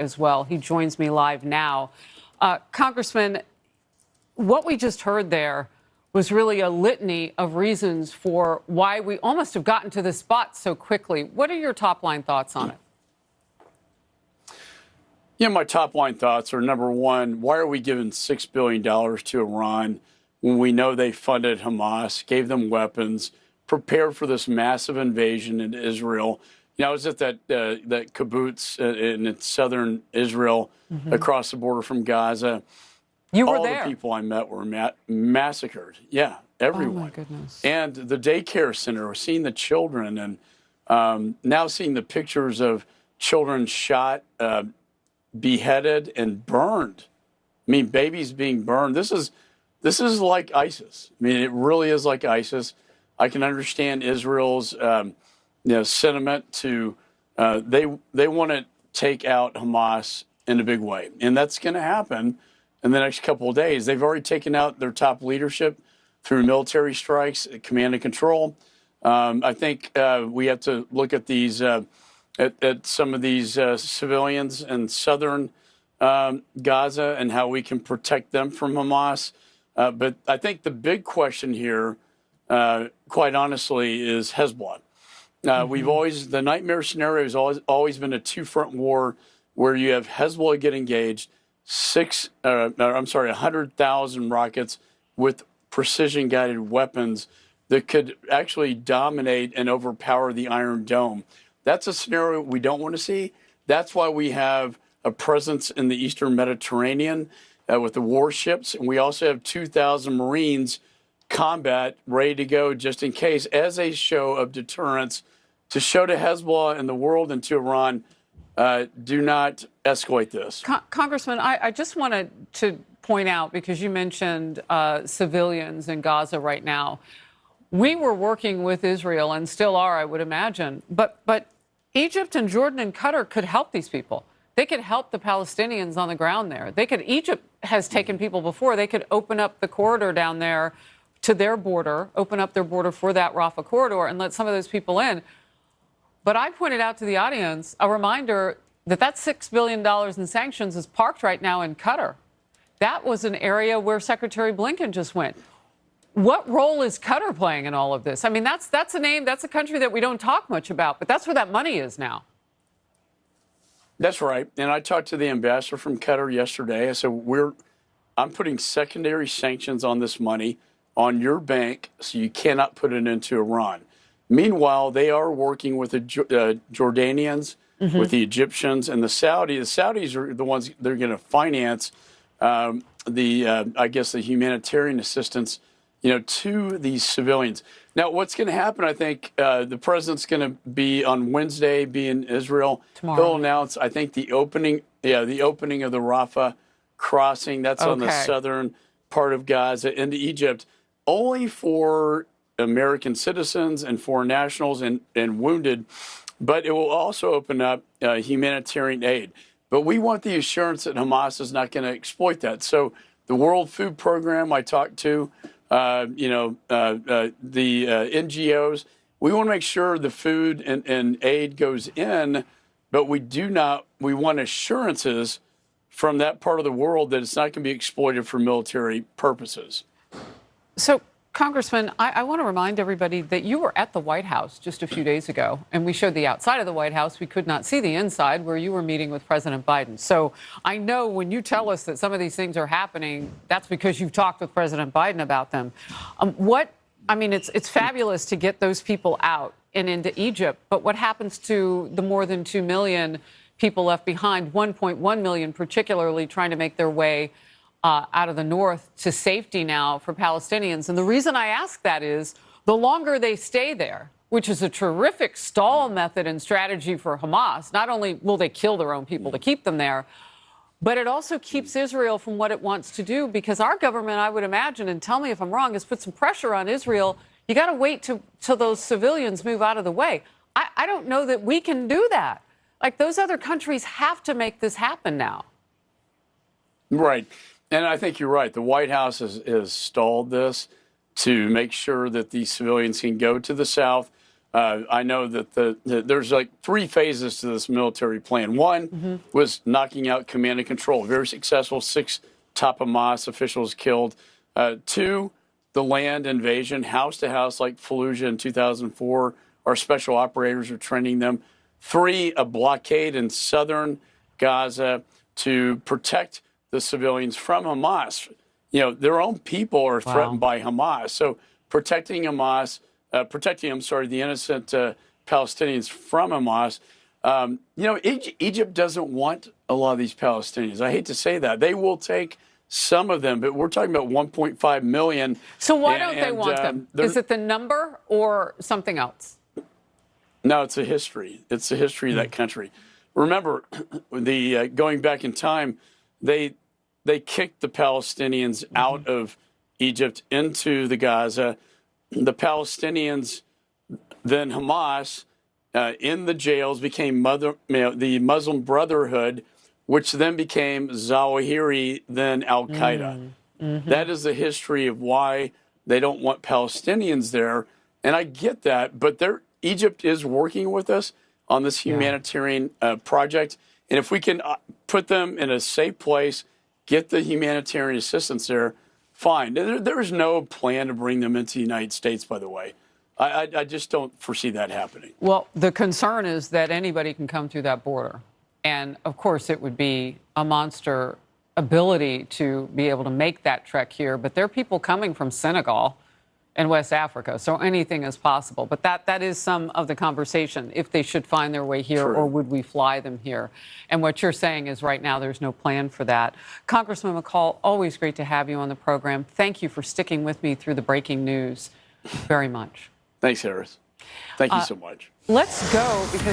as well. He joins me live now. Congressman, what we just heard there was really a litany of reasons for why we almost have gotten to this spot so quickly. What are your top line thoughts on it? Yeah, my top line thoughts are, number one, why are we giving $6 billion to Iran when we know they funded Hamas, gave them weapons, prepared for this massive invasion into Israel? You know, I was at that kibbutz in southern Israel, across the border from Gaza. You were All there. the people I met were massacred. Yeah, everyone. Oh, my goodness. And the daycare center, seeing the children, and now seeing the pictures of children shot, beheaded, and burned. I mean, babies being burned. This is like ISIS. I mean, it really is like ISIS. I can understand Israel's sentiment to they want to take out Hamas in a big way, and that's going to happen in the next couple of days. They've already taken out their top leadership through military strikes, command and control. I think we have to look at these at some of these civilians in southern Gaza and how we can protect them from Hamas. But I think the big question here, quite honestly, is Hezbollah. The nightmare scenario has always been a two-front war where you have Hezbollah get engaged, 100,000 rockets with precision-guided weapons that could actually dominate and overpower the Iron Dome. That's a scenario we don't want to see. That's why we have a presence in the Eastern Mediterranean with the warships. And we also have 2,000 Marines combat ready to go just in case, as a show of deterrence to show to Hezbollah and the world and to Iran, do not escalate this. Congressman, I just wanted to point out, because you mentioned civilians in Gaza right now. We were working with Israel and still are, I would imagine. But Egypt and Jordan and Qatar could help these people. They could help the Palestinians on the ground there. Egypt has taken people before. They could open up the corridor down there to their border, open up their border for that Rafah corridor and let some of those people in. But I pointed out to the audience a reminder that $6 billion in sanctions is parked right now in Qatar. That was an area where Secretary Blinken just went. What role is Qatar playing in all of this? I mean, that's a name, that's a country that we don't talk much about, but that's where that money is now. That's right. And I talked to the ambassador from Qatar yesterday. I said, I'm putting secondary sanctions on this money on your bank, so you cannot put it into Iran. Meanwhile, they are working with the Jordanians, with the Egyptians, and the Saudis. The Saudis are the ones that are going to finance the humanitarian assistance, to these civilians. Now, what's going to happen? I think the president's going to be on Wednesday, be in Israel. Tomorrow. He'll announce, I think, the opening of the Rafah crossing. That's on the southern part of Gaza into Egypt, only for American citizens and foreign nationals and wounded. But it will also open up humanitarian aid. But we want the assurance that Hamas is not going to exploit that. So the World Food Program I talked to, the NGOs, we want to make sure the food and aid goes in, but we want assurances from that part of the world that it's not going to be exploited for military purposes. So, Congressman, I want to remind everybody that you were at the White House just a few days ago, and we showed the outside of the White House. We could not see the inside where you were meeting with President Biden. So I know when you tell us that some of these things are happening, that's because you've talked with President Biden about them. It's fabulous to get those people out and into Egypt, but what happens to the more than 2 million people left behind, 1.1 million particularly trying to make their way out of the north to safety now for Palestinians? And the reason I ask that is the longer they stay there, which is a terrific stall method and strategy for Hamas, not only will they kill their own people to keep them there, but it also keeps Israel from what it wants to do, because our government, I would imagine, and tell me if I'm wrong, has put some pressure on Israel. You got to wait till those civilians move out of the way. I don't know that we can do that. Like, those other countries have to make this happen now. Right. And I think you're right. The White House has stalled this to make sure that these civilians can go to the south. I know that there's like 3 phases to this military plan. One was knocking out command and control, very successful. 6 top Hamas officials killed. 2, the land invasion, house to house, like Fallujah in 2004. Our special operators are training them. 3, a blockade in southern Gaza to protect the civilians from Hamas. You know, their own people are threatened by Hamas. So protecting Hamas, the innocent Palestinians from Hamas. You know, Egypt doesn't want a lot of these Palestinians. I hate to say that. They will take some of them, but we're talking about 1.5 million. So why don't they want them? Is it the number or something else? No, it's a history. It's the history of that country. Remember, going back in time, they kicked the Palestinians out of Egypt into the Gaza. The Palestinians, then Hamas, in the jails became the Muslim Brotherhood, which then became Zawahiri, then Al Qaeda. That is the history of why they don't want Palestinians there, and I get that. But Egypt is working with us on this humanitarian project, and if we can put them in a safe place, get the humanitarian assistance there, fine. There is no plan to bring them into the United States, by the way. I just don't foresee that happening. Well, the concern is that anybody can come through that border. And, of course, it would be a monster ability to be able to make that trek here. But there are people coming from Senegal and West Africa, so anything is possible. But that is some of the conversation, if they should find their way here, or would we fly them here? And what you're saying is right now there's no plan for that. Congressman McCaul, always great to have you on the program. Thank you for sticking with me through the breaking news very much. Thanks, Harris. Thank you so much. Let's go because